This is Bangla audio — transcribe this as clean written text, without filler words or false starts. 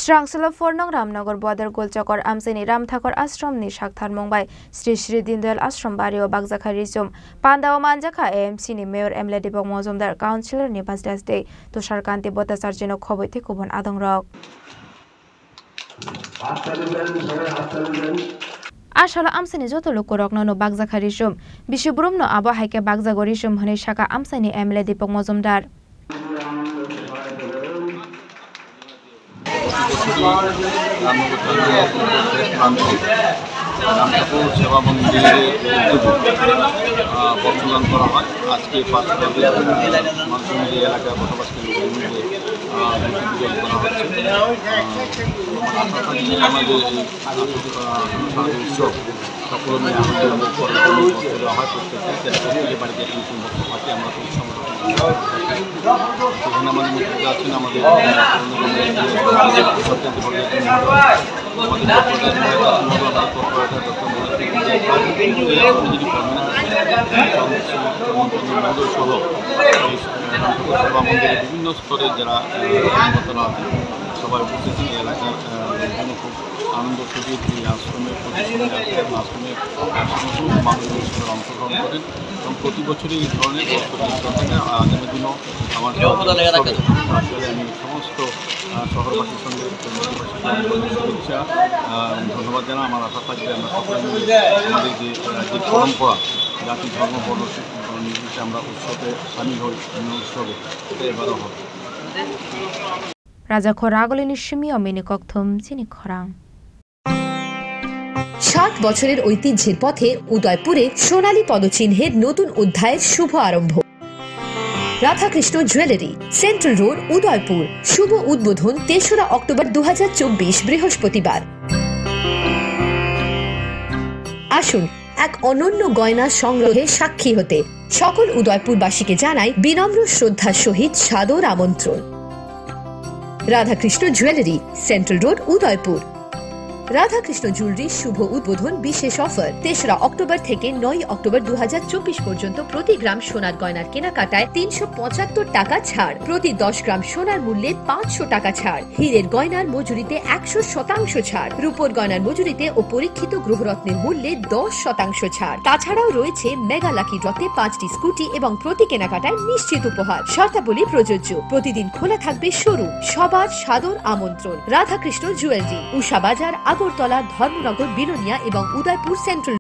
Srangsala Fornong Ramnagar Bodar Golchakor Amseni Ramthakor Ashram ni Shakthar Mumbai Sri Sri Dindayal Ashram Bario Bagjakha Rizum Pandawa Manjakha AMC ni Mayor Emle Dibok Mozumdar Councillor ni Basdas Day Tushar Kanti Botasar Jeno Khoboi Thekubon Adong Rok Ashala Amseni joto lokorok no Bagjakha Rizum Bishuburum no Abo Haike Bagjagor Rizum Hone Shaka Amseni Emle Dibok Mozumdar সেবা মন্দিরে বর্তমান করা হয় আজকে 5 তারিখে মানুষ মিলিয়ে এলাকায় বসবাসকারী মিলিয়ে করা হচ্ছে আমাদের উৎসব সকল মিলে আমাদের দেওয়া হয় প্রত্যেকে বাড়িতে থাকে আমরা সেখানে আমাদের মধ্যে আছেন আমাদের সহ সেবা মন্দিরে বিভিন্ন স্তরের যারা কর্মকর্তারা আছেন সবাই উপস্থিত এলাকার জন্য খুব আনন্দ সহিত এই আশ্রমের আশ্রমের সমস্ত মানুষের সঙ্গে অংশগ্রহণ করেন এবং প্রতি বছরই এই ধরনের থাকে আগামী দিনও আমার আমি সমস্ত শহরবাসীর সঙ্গে শুভেচ্ছা ধন্যবাদ জানা আমার আশা থাকবে আমরা সকলে মিলে আমাদের যে পরম্পরা জাতি ধর্ম বর্ণ নির্বিশেষে আমরা উৎসবে সামিল হই উৎসবে এটা এবারও হবে রাজা খরাগলিনী সিমি অমিনি কক্থম চিনি খরাং 60 বছরের ঐতিহ্যের পথে উদয়পুরে সোনালী পদচিহ্নের নতুন অধ্যায়ের শুভ আরম্ভ Radhakrishna jewellery central road Udaipur শুভ উদ্বোধন 3রা অক্টোবর 2024 বৃহস্পতিবার আসুন এক অনন্য গয়না সংগ্রহে সাক্ষী হতে সকল উদয়পুরবাসীকে জানাই বিনম্র শ্রদ্ধার সহিত সাদর আমন্ত্রণ Radhakrishna jewellery central road Udaipur Radhakrishna jewellery শুভ উদ্বোধন বিশেষ অফার 3রা অক্টোবর থেকে 9 অক্টোবর 2024 পর্যন্ত প্রতি গ্রাম সোনার গয়নার কেনাকাটায় 375 টাকা ছাড় প্রতি 10 গ্রাম সোনার মূল্যে 500 টাকা ছাড় হীরের গয়নার মজুরিতে 100% ছাড় রূপোর গয়নার মজুরিতে ও পরীক্ষিত গ্রহরত্নের মূল্যে 10% ছাড় তাছাড়াও রয়েছে মেগা লাকি ড্রতে 5টি স্কুটি এবং প্রতি কেনাকাটায় নিশ্চিত উপহার শর্তাবলী প্রযোজ্য প্রতিদিন খোলা থাকবে শোরুম সবার সাদর আমন্ত্রণ রাধাকৃষ্ণ জুয়েলারি উষা বাজার আগরতলা ধর্মনগর বিলোনিয়া এবং উদয়পুর সেন্ট্রাল